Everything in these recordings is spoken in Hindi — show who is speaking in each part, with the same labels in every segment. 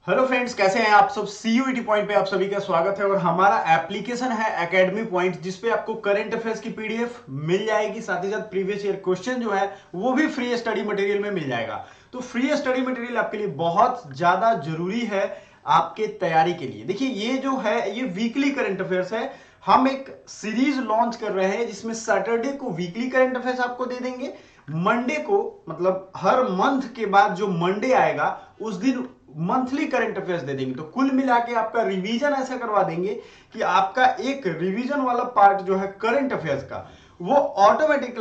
Speaker 1: हेलो फ्रेंड्स, कैसे हैं आप सब। सीयूईटी पॉइंट पे आप सभी का स्वागत है और हमारा एप्लीकेशन है एकेडमी पॉइंट, जिसपे आपको करंट अफेयर्स की पीडीएफ मिल जाएगी। साथ ही साथ प्रीवियस ईयर क्वेश्चन जो है वो भी फ्री स्टडी मटेरियल में मिल जाएगा। तो फ्री स्टडी मटेरियल आपके लिए बहुत ज्यादा जरूरी है आपके तैयारी के लिए। देखिए, ये जो है ये वीकली करंट अफेयर्स है। हम एक सीरीज लॉन्च कर रहे हैं जिसमें सैटरडे को वीकली करंट अफेयर्स आपको दे देंगे, मंडे को मतलब हर मंथ के बाद जो मंडे आएगा उस दिन मंथली करंट अफेयर्स दे देंगे। तो कुल मिला के आपका रिवीजन ऐसा करवा देंगे कि आपका एक रिवीजन वाला पार्ट जो है करंट अफेयर्स का वो ऑटोमेटिक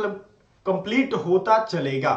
Speaker 1: कंप्लीट होता चलेगा।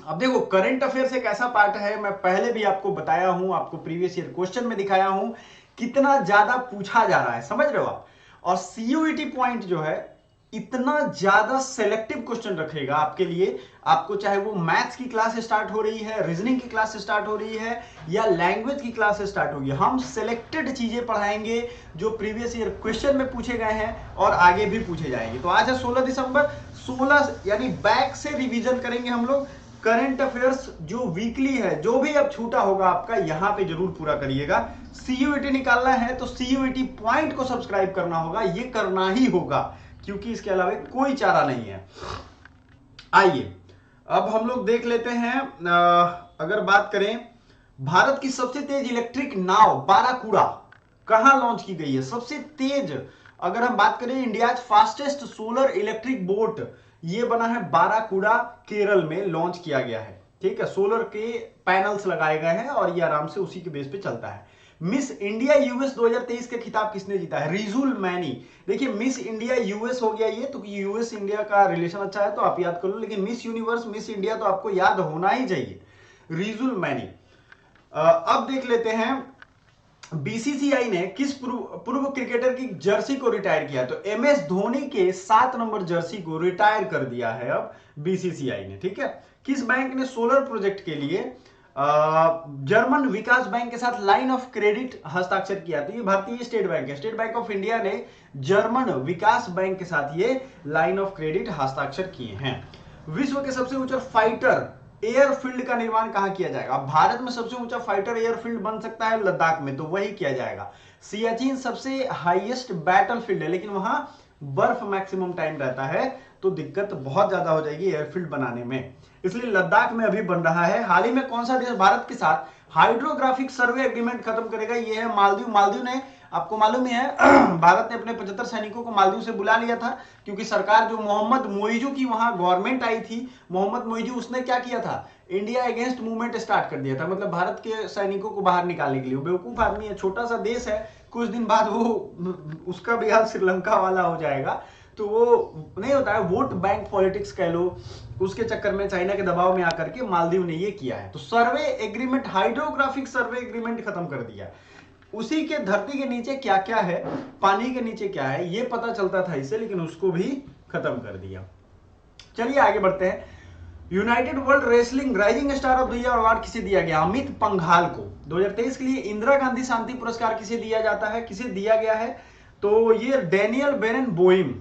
Speaker 1: अब देखो, करंट अफेयर्स एक ऐसा पार्ट है, मैं पहले भी आपको बताया हूं, आपको प्रीवियस ईयर क्वेश्चन में दिखाया हूं कितना ज्यादा पूछा जा रहा है, समझ रहे हो आप। और सीयूईटी पॉइंट जो है इतना ज्यादा सेलेक्टिव क्वेश्चन रखेगा आपके लिए। आपको चाहे वो मैथ्स की क्लास स्टार्ट हो रही है, रीजनिंग की क्लास स्टार्ट हो रही है या लैंग्वेज की क्लास स्टार्ट होगी, हम सेलेक्टेड चीजें पढ़ाएंगे जो प्रीवियस ईयर क्वेश्चन में पूछे गए हैं और आगे भी पूछे जाएंगे। तो आज है 16 दिसंबर, 16 यानी बैक से रिवीजन करेंगे हम लोग करंट अफेयर्स जो वीकली है। जो भी अब छूटा होगा आपका यहां पे जरूर पूरा करिएगा। सीयूईटी निकालना है तो सीयूईटी पॉइंट को सब्सक्राइब करना होगा, ये करना ही होगा क्योंकि इसके अलावा कोई चारा नहीं है। आइए अब हम लोग देख लेते हैं। अगर बात करें भारत की सबसे तेज इलेक्ट्रिक नाव बाराकूड़ा कहां लॉन्च की गई है, सबसे तेज। अगर हम बात करें India fastest solar electric boat, ये बना है बाराकूड़ा, केरल में लॉन्च किया गया है। ठीक है, सोलर के पैनल्स लगाए गए हैं और ये आराम से उसी के बेस पे चलता है। मिस इंडिया यूएस 2023 का खिताब किसने जीता है, रिजुल मैनी। देखिए, मिस इंडिया यूएस हो गया ये तो, यूएस इंडिया का रिलेशन अच्छा है तो आप याद कर लो, लेकिन मिस यूनिवर्स मिस इंडिया तो आपको याद होना ही चाहिए, रिजुल मैनी। अब देख लेते हैं बीसीसीआई ने किस पूर्व क्रिकेटर की जर्सी को रिटायर किया। तो एमएस धोनी के 7 नंबर जर्सी को रिटायर कर दिया है अब बीसीसीआई ने। ठीक है, किस बैंक ने सोलर प्रोजेक्ट के लिए जर्मन विकास बैंक के साथ लाइन ऑफ क्रेडिट हस्ताक्षर किया। तो ये भारतीय स्टेट बैंक है, स्टेट बैंक ऑफ इंडिया ने जर्मन विकास बैंक के साथ ये लाइन ऑफ क्रेडिट हस्ताक्षर किए हैं। विश्व के सबसे ऊंचा फाइटर एयरफील्ड का निर्माण कहां किया जाएगा। भारत में सबसे ऊंचा फाइटर एयरफील्ड बन सकता है लद्दाख में, तो वही किया जाएगा। सियाचिन सबसे हाईएस्ट बैटलफील्ड है, लेकिन वहां बर्फ मैक्सिमम टाइम रहता है तो दिक्कत बहुत ज्यादा हो जाएगी एयरफील्ड बनाने में, इसलिए लद्दाख में अभी बन रहा है। हाल ही में कौन सा देश भारत के साथ हाइड्रोग्राफिक सर्वे एग्रीमेंट खत्म करेगा, ये है मालदीव। मालदीव ने, आपको मालूम ही है भारत ने अपने 75 सैनिकों को मालदीव से बुला लिया था, क्योंकि सरकार जो मोहम्मद मोइजू की वहां गवर्नमेंट आई थी, मोहम्मद मोइजू उसने क्या किया था, इंडिया अगेंस्ट मूवमेंट स्टार्ट कर दिया था, मतलब भारत के सैनिकों को बाहर निकालने के लिए। बेवकूफ आदमी है, छोटा सा देश है, कुछ दिन बाद वो उसका भी हाल श्रीलंका वाला हो जाएगा। तो वो नहीं होता है, वोट बैंक पॉलिटिक्स कह लो, उसके चक्कर में चाइना के दबाव में आकर के मालदीव ने ये किया है। तो सर्वे एग्रीमेंट, हाइड्रोग्राफिक सर्वे एग्रीमेंट खत्म कर दिया। उसी के धरती के नीचे क्या क्या है, पानी के नीचे क्या है, ये पता चलता था इससे, लेकिन उसको भी खत्म कर दिया। चलिए आगे बढ़ते हैं। United world wrestling rising star of the year award किसे दिया गया, अमित पंघाल को। 2023 के लिए इंदिरा गांधी शांति पुरस्कार किसे दिया जाता है, किसे दिया गया है, तो ये डैनियल बेरन बोइम,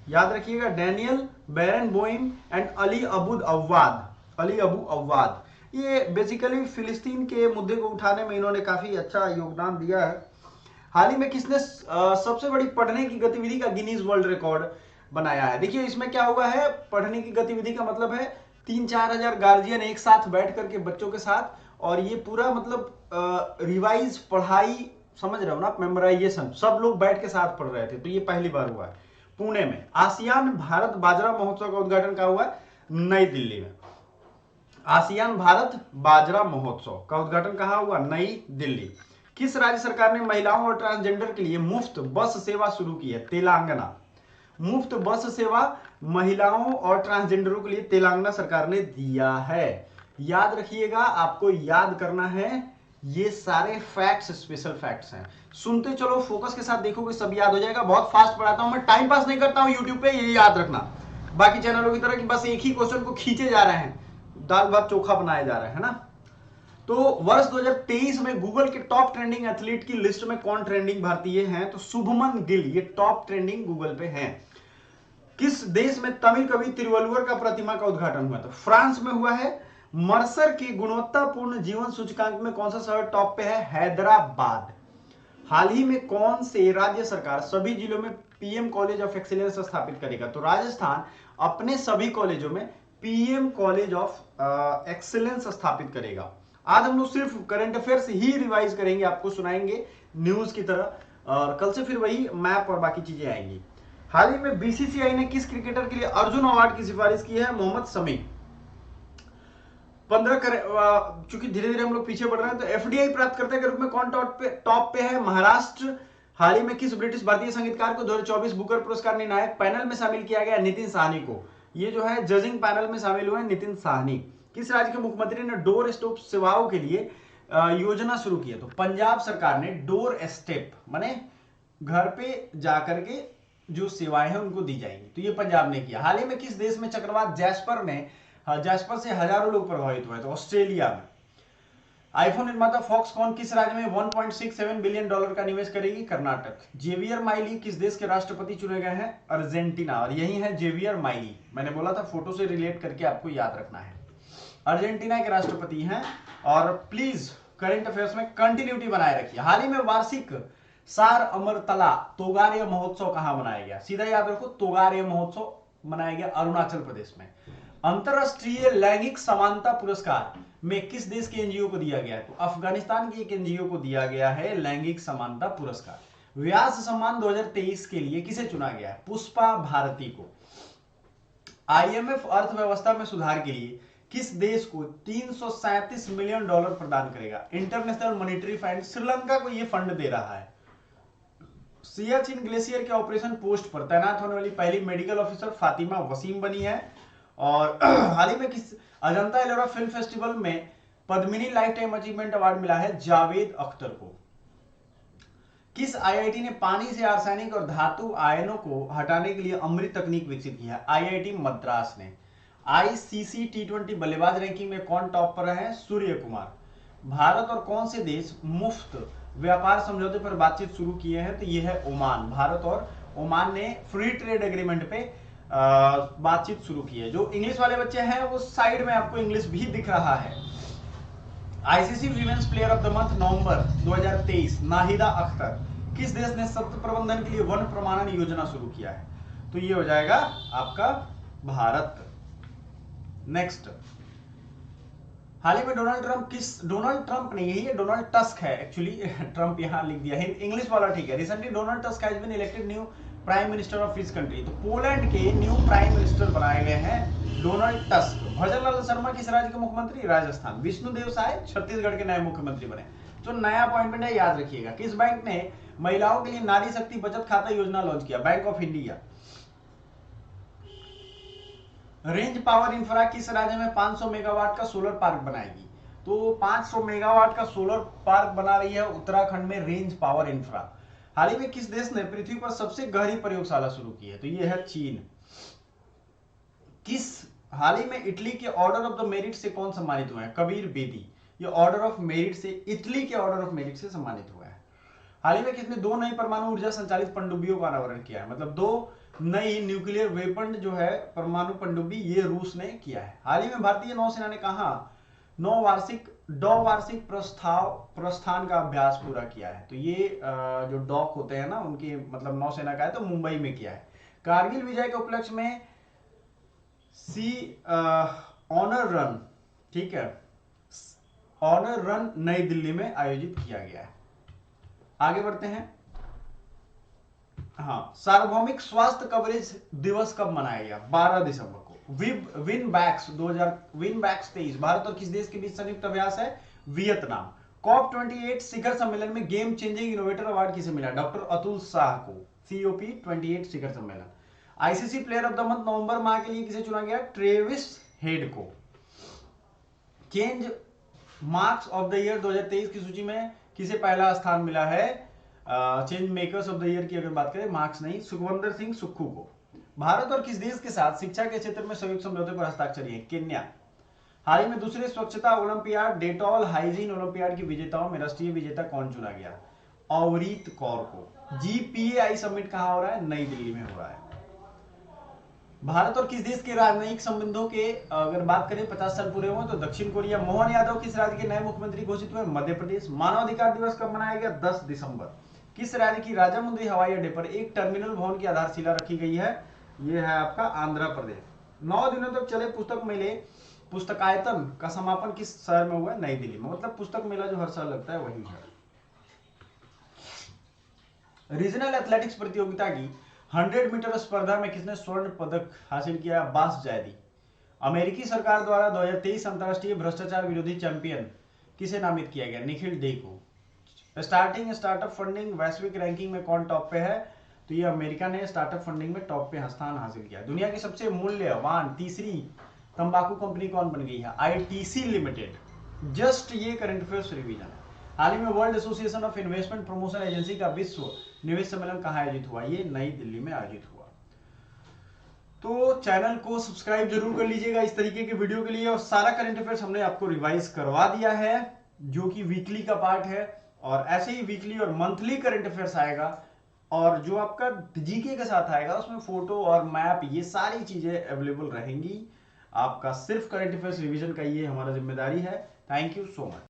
Speaker 1: याद रखिएगा, डैनियल बेरन बोइम एंड अली अबू अव्वाद, अली अबू अव्वाद। ये बेसिकली फिलिस्तीन के मुद्दे को उठाने में इन्होंने काफी अच्छा योगदान दिया है। हाल ही में किसने सबसे बड़ी पढ़ने की गतिविधि का गिनीज वर्ल्ड रिकॉर्ड बनाया है। देखिए, इसमें क्या हुआ है, पढ़ने की गतिविधि का मतलब है 3-4 हजार गार्जियन एक साथ बैठ करके बच्चों के साथ, और ये पूरा मतलब रिवाइज पढ़ाई, समझ रहे हो ना, मेमोराइजेशन, सब लोग बैठ के साथ पढ़ रहे थे। तो ये पहली बार हुआ है पुणे में। आसियान भारत बाजरा महोत्सव का उद्घाटन कहाँ हुआ है, नई दिल्ली में। आसियान भारत बाजरा महोत्सव का उद्घाटन कहाँ हुआ, नई दिल्ली। किस राज्य सरकार ने महिलाओं और ट्रांसजेंडर के लिए मुफ्त बस सेवा शुरू की है, तेलंगाना। मुफ्त बस सेवा महिलाओं और ट्रांसजेंडरों के लिए तेलंगाना सरकार ने दिया है। याद रखिएगा, आपको याद करना है, ये सारे फैक्ट्स स्पेशल फैक्ट्स हैं। सुनते चलो, फोकस के साथ देखोगे सब याद हो जाएगा। बहुत फास्ट पढ़ाता हूं मैं, टाइम पास नहीं करता हूं यूट्यूब पे, ये याद रखना। बाकी चैनलों की तरह कि बस एक ही क्वेश्चन को खींचे जा रहे हैं, दाल भात चोखा बनाया जा रहा है ना। तो वर्ष 2023 में गूगल के टॉप ट्रेंडिंग एथलीट की लिस्ट में कौन ट्रेंडिंग भारतीय हैं, तो शुभमन गिल, ये टॉप ट्रेंडिंग गूगल पे हैं। किस देश में तमिल कवि तिरुवल्लुवर का प्रतिमा का उद्घाटन हुआ था, फ्रांस में हुआ है। मर्सर की गुणवत्तापूर्ण जीवन सूचकांक में कौन सा शहर टॉप पे है? हैदराबाद। हाल ही में कौन से राज्य सरकार सभी जिलों में पीएम कॉलेज ऑफ एक्सीलेंस स्थापित करेगा? तो राजस्थान अपने सभी कॉलेजों में पीएम कॉलेज ऑफ एक्सीलेंस स्थापित करेगा। आज हम लोग सिर्फ करंट अफेयर्स ही रिवाइज करेंगे, आपको सुनाएंगे न्यूज की तरह, और कल से फिर वही मैप और बाकी चीजें आएंगी। हाल ही में बीसीसीआई ने किस क्रिकेटर के लिए अर्जुन अवार्ड की सिफारिश की है? मोहम्मद शमी। 15 चूंकि धीरे धीरे हम लोग पीछे बढ़ रहे हैं, तो एफडीआई प्राप्तकर्ता के रूप में कौन टॉप पे है? महाराष्ट्र। हाल ही में किस ब्रिटिश भारतीय संगीतकार को 2024 बुकर पुरस्कार निर्णायक पैनल में शामिल किया गया? नितिन साहनी को। ये जो है जजिंग पैनल में शामिल हुए नितिन साहनी। किस राज्य के मुख्यमंत्री ने डोर स्टेप सेवाओं के लिए योजना शुरू की है? तो पंजाब सरकार ने डोर स्टेप माने घर पे जाकर के जो सेवाएं हैं उनको दी जाएंगी, तो ये पंजाब ने किया। हाल ही में किस देश में चक्रवात जैस्पर से हजारों लोग प्रभावित हुए? तो ऑस्ट्रेलिया में। आईफोन निर्माता फॉक्सकॉन किस राज्य में 1.67 बिलियन डॉलर का निवेश करेगी? कर्नाटक। जेवियर माइली किस देश के राष्ट्रपति चुने गए हैं? अर्जेंटीना। और यही है जेवियर माइली, मैंने बोला था फोटो से रिलेट करके आपको याद रखना है। अर्जेंटीना के राष्ट्रपति हैं। और प्लीज करंट अफेयर्स में कंटिन्यूटी बनाए रखिए। हाल ही में वार्षिक सार अमरतला तोगारिया महोत्सव कहां मनाया गया? सीधा याद रखो, तोगारिया महोत्सव मनाया गया अरुणाचल प्रदेश में। अंतरराष्ट्रीय लैंगिक समानता पुरस्कार में किस देश के एनजीओ को दिया गया है? तो अफगानिस्तान की एक एनजीओ को दिया गया है लैंगिक समानता पुरस्कार। व्यास सम्मान 2023 के लिए किसे चुना गया है? पुष्पा भारती को। आईएमएफ अर्थव्यवस्था में सुधार के लिए किस देश को 337 मिलियन डॉलर प्रदान करेगा? इंटरनेशनल मॉनिटरी फंड श्रीलंका को यह फंड दे रहा है। सियाचिन ग्लेशियर के ऑपरेशन पोस्ट पर तैनात होने वाली पहली मेडिकल ऑफिसर फातिमा वसीम बनी है। और हाल ही में किस अजंता एलोरा फिल्म फेस्टिवल में Padmini life time achievement award मिला है? जावेद अख्तर को। किस आईआईटी ने पानी से आर्सेनिक और धातु आयनों को हटाने के लिए अमृत तकनीक विकसित की है? आईआईटी मद्रास ने। आईसीसी टी20 बल्लेबाज रैंकिंग में कौन टॉप पर है? सूर्य कुमार। भारत और कौन से देश मुफ्त व्यापार समझौते पर बातचीत शुरू किए हैं? तो यह है ओमान। भारत और ओमान ने फ्री ट्रेड एग्रीमेंट पे बातचीत शुरू की है। जो इंग्लिश वाले बच्चे हैं वो साइड में आपको इंग्लिश भी दिख रहा है। ICC women's player of the month November 2023 Nahida Akter. किस देश ने सत्य प्रबंधन के लिए वन प्रमाणन योजना शुरू किया है? तो ये हो जाएगा आपका भारत। नेक्स्ट, हाल ही में डोनाल्ड ट्रंप नहीं, यही है डोनाल्ड टस्क है एक्चुअली, ट्रंप यहां लिख दिया है, इंग्लिश वाला ठीक है। Recently Donald Tusk has been elected new prime minister of his country. तो पोलैंड के न्यू प्राइम मिनिस्टर बनाए गए हैं डोनाल्ड टस्क। भजनलाल शर्मा किस राज्य के मुख्यमंत्री? राजस्थान। विष्णुदेव साय छत्तीसगढ़ के नए मुख्यमंत्री बने। जो नया अपॉइंटमेंट है याद रखिएगा। किस बैंक ने महिलाओं के लिए नारी शक्ति बचत खाता योजना लॉन्च किया? Bank of India. Range power infra किस राज्य में 500 मेगावाट का सोलर पार्क बनाएगी? तो 500 मेगावाट का सोलर पार्क बना रही है उत्तराखंड में रेंज पावर इंफ्रा। हाल ही में किस देश ने पृथ्वी पर सबसे गहरी प्रयोगशाला शुरू की है? तो यह है चीन। हाल ही में इटली के ऑर्डर ऑफ द मेरिट से कौन सम्मानित हुआ है? कबीर बेदी। ये ऑर्डर ऑफ मेरिट से, इटली के ऑर्डर ऑफ मेरिट से सम्मानित हुआ है। हाल ही में किसने 2 नई परमाणु ऊर्जा संचालित पनडुब्बियों का अनावरण किया है? मतलब 2 नई न्यूक्लियर वेपन जो है परमाणु पनडुब्बी, ये रूस ने किया है। हाल ही में भारतीय नौसेना ने कहा 9 वार्षिक प्रस्थान का अभ्यास पूरा किया है? तो ये जो डॉक होते हैं ना उनके, मतलब नौसेना का है, तो मुंबई में किया है। कारगिल विजय के उपलक्ष्य में सी ऑनर रन, ठीक है, ऑनर रन नई दिल्ली में आयोजित किया गया है। आगे बढ़ते हैं। हाँ, सार्वभौमिक स्वास्थ्य कवरेज दिवस कब मनाया गया? 12 दिसंबर को। विनबैक्स 23 भारत और किस देश के बीच संयुक्त अभ्यास है? वियतनाम। COP28 शिखर सम्मेलन में गेम चेंजिंग इनोवेटर अवार्ड किसे मिला? डॉक्टर अतुल शाह को। COP28 शिखर सम्मेलन। ICC player of the month November माह के लिए किसे चुना गया? ट्रेविस हेड को। Change marks of the year 2023 की सूची में किसे पहला स्थान मिला है? Change makers of the year की अगर बात करें, मार्क्स नहीं, सुखविंदर सिंह सुक्खू को। भारत और किस देश के साथ शिक्षा के क्षेत्र में संयुक्त समझौते पर हस्ताक्षर है? केन्या। हाल ही में दूसरे स्वच्छता ओलंपियाड डेटॉल हाइजीन ओलंपियाड की विजेताओं में राष्ट्रीय विजेता कौन चुना गया? अवरीत कौर को। GPAI समिट कहां हो रहा है? नई दिल्ली में हो रहा है। भारत और किस देश के राजनयिक संबंधों के अगर बात करें 50 साल पूरे हुए तो दक्षिण कोरिया। मोहन यादव किस राज्य के नए मुख्यमंत्री घोषित हुए? मध्य प्रदेश। मानवाधिकार दिवस कब मनाया गया? 10 दिसंबर। किस राज्य की राजामुंद्री हवाई अड्डे पर एक टर्मिनल भवन की आधारशिला रखी गई है? यह है आपका आंध्र प्रदेश। 9 दिनों तक चले पुस्तक मेले पुस्तकायतन का समापन किस शहर में हुआ? नई दिल्ली में। मतलब पुस्तक मेला जो हर साल लगता है वही है। रीजनल एथलेटिक्स प्रतियोगिता की 100 मीटर स्पर्धा में किसने स्वर्ण पदक हासिल किया? अब्बास जैदी। अमेरिकी सरकार द्वारा 2023 अंतरराष्ट्रीय भ्रष्टाचार विरोधी चैंपियन किसे नामित किया गया? निखिल डे को। स्टार्टअप फंडिंग वैश्विक रैंकिंग में कौन टॉप पे है? तो ये अमेरिका ने स्टार्टअप फंडिंग में टॉप पे स्थान हासिल किया। दुनिया की सबसे मूल्यवान तीसरी तंबाकू कंपनी कौन बन गई है? ITC limited. जस्ट ये करंट अफेयर्स रिवीजन है। हाल ही में world association of investment promotion agency का विश्व निवेश सम्मेलन कहाँ आयोजित हुआ? ये नई दिल्ली में आयोजित हुआ। तो चैनल को सब्सक्राइब जरूर कर लीजिएगा इस तरीके के वीडियो के लिए। और सारा करंट अफेयर्स हमने आपको रिवाइज करवा दिया है जो कि वीकली का पार्ट है, और ऐसे ही वीकली और मंथली करंट अफेयर्स आएगा, और जो आपका जीके के साथ आएगा उसमें फोटो और मैप ये सारी चीजें अवेलेबल रहेंगी। आपका सिर्फ करंट अफेयर्स रिवीजन का ये हमारा जिम्मेदारी है। Thank you so much.